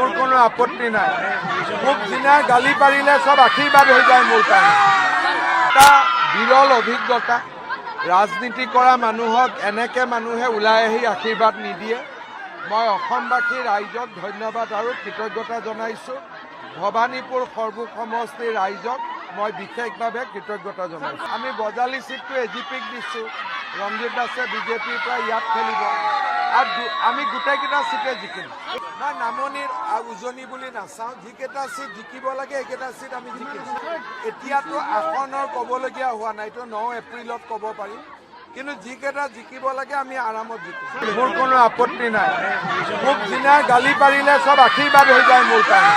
মোৰ কোনো আপত্তি নাই। মোক যিনা গালি পাৰিলে চব আশীৰ্বাদ হৈ যায় মোৰ কাৰণে। এটা বিৰল অভিজ্ঞতা। ৰাজনীতি কৰা মানুহক এনেকে মানুহে ওলাই আহি আশীৰ্বাদ নিদিয়ে। মই অসমবাসী ৰাইজক ধন্যবাদ আৰু কৃতজ্ঞতা জনাইছোঁ। ভবানীপুৰ সৰ্বুক সমষ্টিৰ ৰাইজক মই বিশেষভাৱে কৃতজ্ঞতা জনাইছোঁ। আমি বজালি চিটটো এজিপিক দিছোঁ। ৰঞ্জিত দাসে বিজেপিৰ পৰা ইয়াত খেলিব আৰু আমি গোটেইকেইটা চিটে জিকিম। মই নামনিৰ উজনি বুলি নাচাওঁ। যিকেইটা চিট জিকিব লাগে এইকেইটা চিট আমি জিকিম। এতিয়াতো আসনৰ ক'বলগীয়া হোৱা নাই, এইটো 9 এপ্ৰিলত ক'ব পাৰিম। কিন্তু যিকেইটা জিকিব লাগে আমি আৰামত জিকিম। মোৰ কোনো আপত্তি নাই। মোক যিনা গালি পাৰিলে চব আশীৰ্বাদ হৈ যায় মোৰ কাৰণে।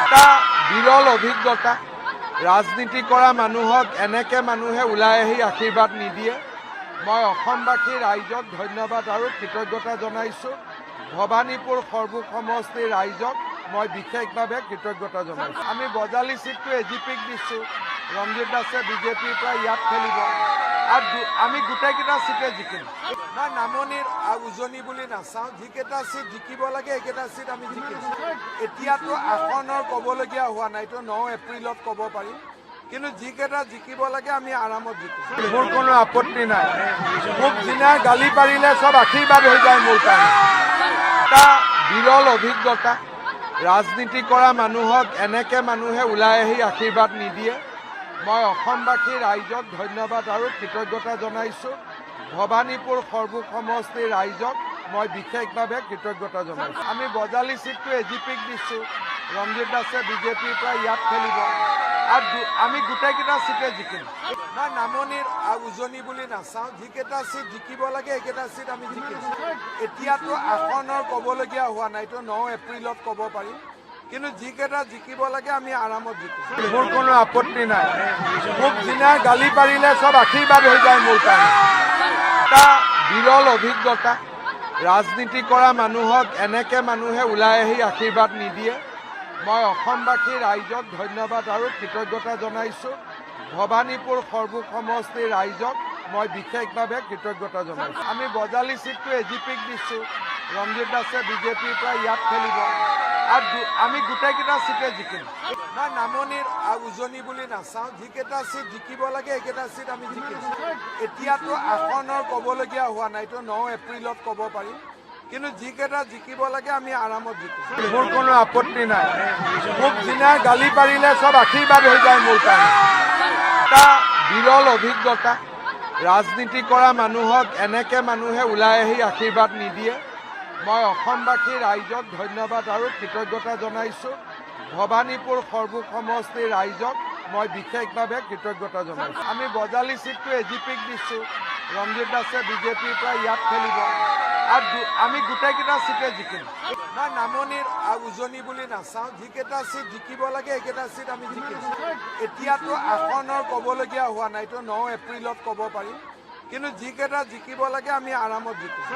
এটা বিৰল অভিজ্ঞতা। ৰাজনীতি কৰা মানুহক এনেকে মানুহে ওলাই আহি আশীৰ্বাদ নিদিয়ে। মই অসমবাসী ৰাইজক ধন্যবাদ আৰু কৃতজ্ঞতা জনাইছোঁ। ভবানীপুৰ সৰ্বুক সমষ্টিৰ ৰাইজক মই বিশেষভাৱে কৃতজ্ঞতা জনাইছোঁ। আমি বজালি চিটটো এজিপিক দিছোঁ। ৰঞ্জিত দাসে বিজেপিৰ পৰা ইয়াত খেলিব আৰু আমি গোটেইকেইটা চিটে জিকিম। মই নামনিৰ উজনি বুলি নাচাওঁ। যিকেইটা চিট জিকিব লাগে এইকেইটা চিট আমি জিকিম। এতিয়াতো আসনৰ ক'বলগীয়া হোৱা নাই, এইটো 9 এপ্ৰিলত ক'ব পাৰিম। কিন্তু যিকেইটা জিকিব লাগে আমি আৰামত জিকিম। মোৰ কোনো আপত্তি নাই। মোক যিনা গালি পাৰিলে চব আশীৰ্বাদ হৈ যায় মোৰ কাৰণে। এটা বিৰল অভিজ্ঞতা। ৰাজনীতি কৰা মানুহক এনেকে মানুহে ওলাই আহি আশীৰ্বাদ নিদিয়ে। মই অসমবাসী ৰাইজক ধন্যবাদ আৰু কৃতজ্ঞতা জনাইছোঁ। ভবানীপুৰ সৰ্বুক সমষ্টিৰ ৰাইজক মই বিশেষভাৱে কৃতজ্ঞতা জনাইছোঁ। আমি বজালি চিটটো এজিপিক দিছোঁ। ৰঞ্জিত দাসে বিজেপিৰ পৰা ইয়াত খেলিব আৰু আমি গোটেইকেইটা চিটে জিকিম। মই নামনিৰ উজনি বুলি নাচাওঁ। যিকেইটা চিট জিকিব লাগে এইকেইটা চিট আমি জিকিম। এতিয়াতো আসনৰ ক'বলগীয়া হোৱা নাই, এইটো 9 এপ্ৰিলত ক'ব পাৰিম। কিন্তু যিকেইটা জিকিব লাগে আমি আৰামত জিকিম। মোৰ কোনো আপত্তি নাই। মোক যিনা গালি পাৰিলে চব আশীৰ্বাদ হৈ যায় মোৰ কাৰণে। এটা বিৰল অভিজ্ঞতা। ৰাজনীতি কৰা মানুহক এনেকে মানুহে ওলাই আহি আশীৰ্বাদ নিদিয়ে। মই অসমবাসী ৰাইজক ধন্যবাদ আৰু কৃতজ্ঞতা জনাইছোঁ। ভবানীপুৰ সৰ্বুক সমষ্টিৰ ৰাইজক মই বিশেষভাৱে কৃতজ্ঞতা জনাইছোঁ। আমি বজালি চিটটো এজিপিক দিছোঁ। ৰঞ্জিত দাসে বিজেপিৰ পৰা ইয়াত খেলিব আৰু আমি গোটেইকেইটা চিটে জিকিম। মই নামনিৰ উজনি বুলি নাচাওঁ। যিকেইটা চিট জিকিব লাগে এইকেইটা চিট আমি জিকিম। এতিয়াতো আসনৰ ক'বলগীয়া হোৱা নাই, এইটো 9 এপ্ৰিলত ক'ব পাৰিম। কিন্তু যিকেইটা জিকিব লাগে আমি আৰামত জিকিম। মোৰ কোনো আপত্তি নাই। মোক যিনা গালি পাৰিলে চব আশীৰ্বাদ হৈ যায় মোৰ কাৰণে। এটা বিৰল অভিজ্ঞতা। ৰাজনীতি কৰা মানুহক এনেকে মানুহে ওলাই আহি আশীৰ্বাদ নিদিয়ে। মই অসমবাসী ৰাইজক ধন্যবাদ আৰু কৃতজ্ঞতা জনাইছোঁ। ভবানীপুৰ সৰ্বুক সমষ্টিৰ ৰাইজক মই বিশেষভাৱে কৃতজ্ঞতা জনাইছোঁ। আমি বজালি চিটটো এজিপিক দিছোঁ। ৰঞ্জিত দাসে বিজেপিৰ পৰা ইয়াত খেলিব আৰু আমি গোটেইকেইটা চিটে জিকিম। মই নামনিৰ উজনি বুলি নাচাওঁ। যিকেইটা চিট জিকিব লাগে এইকেইটা চিট আমি জিকিম। এতিয়াতো আসনৰ ক'বলগীয়া হোৱা নাই, এইটো 9 এপ্ৰিলত ক'ব পাৰিম। কিন্তু যিকেইটা জিকিব লাগে আমি আৰামত জিকিম।